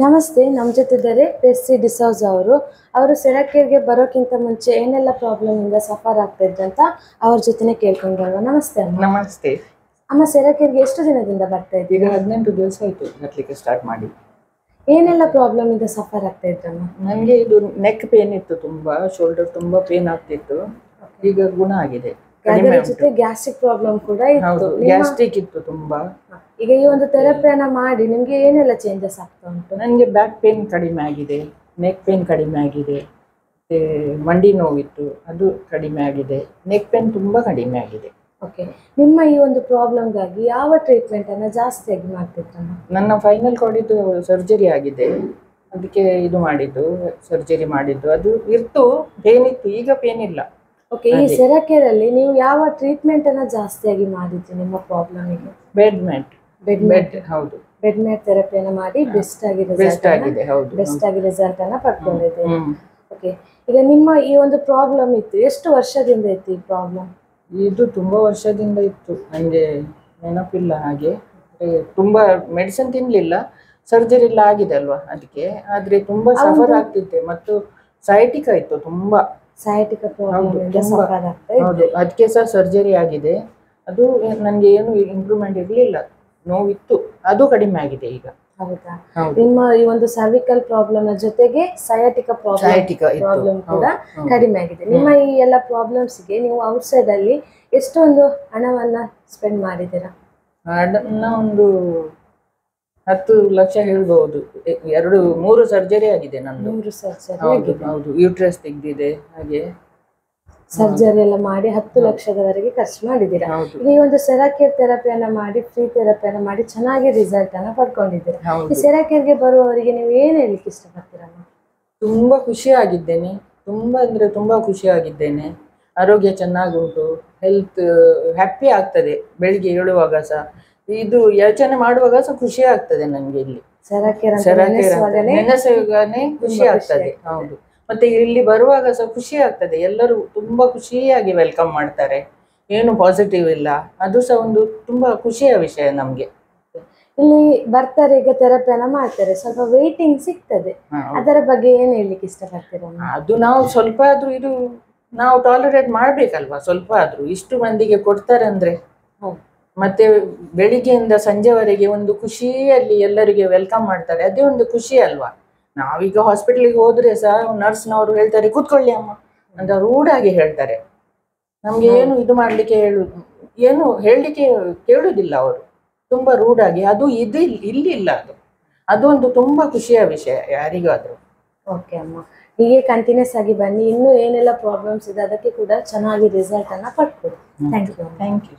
ನಮಸ್ತೆ, ನಮ್ಮ ಜೊತೆ ಇದ್ದಾರೆ ಪ್ರೆಸ್ಸಿ ಡಿಸೋಜ ಅವರು ಸೆರಾಕೇರ್ಗೆ ಬರೋಕ್ಕಿಂತ ಮುಂಚೆ ಏನೆಲ್ಲ ಪ್ರಾಬ್ಲಮ್ ಇಂದ ಸಫರ್ ಆಗ್ತಾ ಇದ್ರು ಅಂತ ಅವ್ರ ಜೊತೆನೆ ಕೇಳ್ಕೊಂಡ್ಬಲ್ವಾ. ನಮಸ್ತೆ ಅಮ್ಮ. ನಮಸ್ತೆ ಅಮ್ಮ, ಸೆರಾಕೇರ್ಗೆ ಎಷ್ಟು ದಿನದಿಂದ ಬರ್ತಾ ಇದ್ದೀವಿ? ಈಗ 18 ದಿವಸ ಆಯ್ತು ಬರ್ಲಿಕ್ಕೆ ಸ್ಟಾರ್ಟ್ ಮಾಡಿ. ಏನೆಲ್ಲ ಪ್ರಾಬ್ಲಮ್ ಇಂದ ಸಫರ್ ಆಗ್ತಾ ಇದ್ರಮ್ಮ? ನನಗೆ ಇದು ನೆಕ್ ಪೇನ್ ಇತ್ತು, ತುಂಬಾ ಶೋಲ್ಡರ್ ತುಂಬಾ ಪೇನ್ ಆಗ್ತಿತ್ತು. ಈಗ ಗುಣ ಆಗಿದೆ. ಅದರ ಜೊತೆ ಗ್ಯಾಸ್ಟ್ರಿಕ್ ಪ್ರಾಬ್ಲಮ್ ಕೂಡ ಇತ್ತು. ಗ್ಯಾಸ್ಟ್ರಿಕ್ ಇತ್ತು ತುಂಬಾ. ಈಗ ಈ ಒಂದು ಥೆರಪಿಯನ್ನ ಮಾಡಿ ನಿಮ್ಗೆ ಏನೆಲ್ಲ ಚೇಂಜಸ್ ಆಗ್ತಾ ಉಂಟು? ನನಗೆ ಬ್ಯಾಕ್ ಪೇನ್ ಕಡಿಮೆ ಆಗಿದೆ, ನೆಕ್ ಪೇನ್ ಕಡಿಮೆ ಆಗಿದೆ, ಮತ್ತೆ ಮಂಡಿ ನೋವಿತ್ತು ಅದು ಕಡಿಮೆ ಆಗಿದೆ, ನೆಕ್ ಪೇನ್ ತುಂಬಾ ಕಡಿಮೆ ಆಗಿದೆ. ಓಕೆ, ನಿಮ್ಮ ಈ ಒಂದು ಪ್ರಾಬ್ಲಮ್ಗಾಗಿ ಯಾವ ಟ್ರೀಟ್ಮೆಂಟ್ ಅನ್ನ ಜಾಸ್ತಿಯಾಗಿ ಮಾಡ್ತಿದ್ರಮ್ಮ? ನನ್ನ ಫೈನಲ್ ಕಾರ್ಡಿದ್ದು ಸರ್ಜರಿ ಆಗಿದೆ, ಅದಕ್ಕೆ ಇದು ಮಾಡಿದ್ದು ಸರ್ಜರಿ ಮಾಡಿದ್ದು. ಅದು ಇತ್ತು, ಪೇನ್ ಇತ್ತು, ಈಗ ಪೇನ್ ಇಲ್ಲ. ಓಕೆ, ಈ ಸೆರಾಕೇರ್ ಅಲ್ಲಿ ನೀವು ಯಾವ ಟ್ರೀಟ್ಮೆಂಟ್ ಅನ್ನ ಜಾಸ್ತಿಯಾಗಿ ಮಾಡಿದ್ರಿ ನಿಮ್ಮ ಪ್ರಾಬ್ಲಮಿಗೆ? Bed mat. ಹೌದು, ಬೆಡ್ ಮ್ಯಾಟ್ ಥೆರಪಿಯನ್ನ ಮಾಡಿ ಬೆಸ್ಟ್ ಆಗಿ ರಿಸಲ್ಟ್ ಅನ್ನ ಪಡ್ಕೊಂಡಿದ್ದೀರಿ. ಓಕೆ, ಈಗ ನಿಮ್ಮ ಈ ಒಂದು ಪ್ರಾಬ್ಲಮ್ ಇತ್ತು, ಎಷ್ಟು ವರ್ಷದಿಂದ ಇತ್ತು ಈ ಪ್ರಾಬ್ಲಮ್? ಇದು ತುಂಬಾ ವರ್ಷದಿಂದ ಇತ್ತು, ನನಗೆ ನೆನಪಿಲ್ಲ ಹಾಗೆ. ತುಂಬಾ ಮೆಡಿಸಿನ್ ತಿನ್ಲಿಲ್ಲ, ಸರ್ಜರಿ ಎಲ್ಲ ಆಗಿದೆ ಅಲ್ವಾ ಅದಕ್ಕೆ. ಆದ್ರೆ ತುಂಬಾ ಸಫರ್ ಆಗ್ತಿದ್ದೆ ಮತ್ತು ಸೈಟಿಕ್ ಆಯ್ತು, ತುಂಬಾ ಸೈಟಿಕ್ ಪ್ರಾಬ್ಲಮ್. ಹೌದು, ಅದಕ್ಕೆ ಸಹ ಸರ್ಜರಿ ಆಗಿದೆ. ಅದು ನನಗೆ ಏನು ಇಂಪ್ರೂವ್ಮೆಂಟ್ ಇರಲಿಲ್ಲ, ನೋವಿತ್ತು, ಅದು ಕಡಿಮೆ ಆಗಿದೆ ಈಗ. ಹೌದಾ? ನಿಮ್ಮ ಈ ಒಂದು ಸರ್ವಿಕಲ್ ಪ್ರಾಬ್ಲಮ್ ಜೊತೆಗೆ ಸಯಾಟಿಕ ಪ್ರಾಬ್ಲಮ್ ಕೂಡ ಕಡಿಮೆ ಆಗಿದೆ. ನಿಮ್ಮ ಈ ಎಲ್ಲ ಪ್ರಾಬ್ಲಮ್ಸ್ ಗೆ ನೀವು ಔಟ್ಸೈಡ್ ಅಲ್ಲಿ ಎಷ್ಟೊಂದು ಹಣವನ್ನ ಸ್ಪೆಂಡ್ ಮಾಡಿದ್ದೀರಾ? ಒಂದು 10 ಲಕ್ಷ ಹೇಳ್ಬಹುದು. 2-3 ಸರ್ಜರಿ ಆಗಿದೆ ನಂದು. 3 ಸರ್ಜರಿ? ಹೌದು, ಯೂಟ್ರಸ್ ತೆಗ್ದಿದೆ, ಹಾಗೆ ಸರ್ಜರಿ ಎಲ್ಲ ಮಾಡಿ 10 ಲಕ್ಷದವರೆಗೆ ಖರ್ಚು ಮಾಡಿದ್ದೀರಾ. ಈ ಒಂದು ಸೆರಾಕೇರ್ ಥೆರಪಿಯನ್ನ ಮಾಡಿ, ಫ್ರೀ ಥೆರಪಿಯನ್ನ ಮಾಡಿ ಚೆನ್ನಾಗಿ ರಿಸಲ್ಟ್ ಅನ್ನ ಪಡ್ಕೊಂಡಿದ್ದೀರಾ. ಈ ಸೆರಾಕೇರ್ಗೆ ಬರುವವರಿಗೆ ನೀವು ಏನ್ ಹೇಳಲಿಕ್ಕೆ ಇಷ್ಟಪಡ್ತೀರಮ್ಮ? ತುಂಬಾ ಖುಷಿ ಆಗಿದ್ದೇನೆ, ತುಂಬಾ ಅಂದ್ರೆ ತುಂಬಾ ಖುಷಿ ಆಗಿದ್ದೇನೆ. ಆರೋಗ್ಯ ಚೆನ್ನಾಗುಂಟು, ಹೆಲ್ತ್ ಹ್ಯಾಪಿ ಆಗ್ತದೆ. ಬೆಳಿಗ್ಗೆ ಏಳುವಾಗ ಸಹ, ಇದು ಯೋಚನೆ ಮಾಡುವಾಗ ಸಹ ಖುಷಿ ಆಗ್ತದೆ ನನಗೆ. ಇಲ್ಲಿ ಸೆರಾಕೇರ್ ನೆನೆಸುವಾಗನೇ ಖುಷಿ ಆಗ್ತದೆ. ಹೌದು, ಮತ್ತೆ ಇಲ್ಲಿ ಬರುವಾಗ ಸಹ ಖುಷಿ ಆಗ್ತದೆ. ಎಲ್ಲರೂ ತುಂಬಾ ಖುಷಿಯಾಗಿ ವೆಲ್ಕಮ್ ಮಾಡ್ತಾರೆ, ಏನು ಪಾಸಿಟಿವ್ ಇಲ್ಲ. ಅದು ಸಹ ಒಂದು ತುಂಬಾ ಖುಷಿಯ ವಿಷಯ ನಮ್ಗೆ. ಇಲ್ಲಿ ಬರ್ತಾರೆ, ಈಗ ಥೆರಪಿಯನ್ನ ಮಾಡ್ತಾರೆ, ಸ್ವಲ್ಪ ವೇಟಿಂಗ್ ಸಿಗ್ತದೆ, ಅದರ ಬಗ್ಗೆ ಏನ್ ಹೇಳಲಿಕ್ಕೆ ಇಷ್ಟಪಡ್ತೀರಾ? ಅದು ನಾವು ಸ್ವಲ್ಪ ಆದ್ರೂ ಇದು ನಾವು ಟಾಲರೇಟ್ ಮಾಡ್ಬೇಕಲ್ವಾ, ಸ್ವಲ್ಪ ಆದ್ರೂ. ಇಷ್ಟು ಮಂದಿಗೆ ಕೊಡ್ತಾರೆ ಅಂದ್ರೆ, ಮತ್ತೆ ಬೆಳಿಗ್ಗೆಯಿಂದ ಸಂಜೆವರೆಗೆ ಒಂದು ಖುಷಿಯಲ್ಲಿ ಎಲ್ಲರಿಗೆ ವೆಲ್ಕಮ್ ಮಾಡ್ತಾರೆ, ಅದೇ ಒಂದು ಖುಷಿ ಅಲ್ವಾ. ನಾವೀಗ ಹಾಸ್ಪಿಟಲ್ಗೆ ಹೋದ್ರೆ ಸಹ ನರ್ಸ್ನವರು ಹೇಳ್ತಾರೆ ಕೂತ್ಕೊಳ್ಳಿ ಅಮ್ಮ ಅಂತ ರೂಢಾಗಿ ಹೇಳ್ತಾರೆ. ನಮ್ಗೆ ಏನು ಇದು ಮಾಡ್ಲಿಕ್ಕೆ ಏನು ಹೇಳಲಿಕ್ಕೆ ಕೇಳುದಿಲ್ಲ ಅವರು, ತುಂಬಾ ರೂಢಾಗಿ. ಅದು ಇಲ್ಲಿ ಇಲ್ಲ. ಅದು ಒಂದು ತುಂಬಾ ಖುಷಿಯ ವಿಷಯ ಯಾರಿಗಾದ್ರೂ. ಓಕೆ ಅಮ್ಮ, ಹೀಗೆ ಕಂಟಿನ್ಯೂಸ್ ಆಗಿ ಬನ್ನಿ. ಇನ್ನೂ ಏನೆಲ್ಲ ಪ್ರಾಬ್ಲಮ್ಸ್ ಇದೆ ಅದಕ್ಕೆ ಕೂಡ ಚೆನ್ನಾಗಿ ರಿಸಲ್ಟ್ ಅನ್ನ ಪಡ್ಕೊಡಿ. Thank you.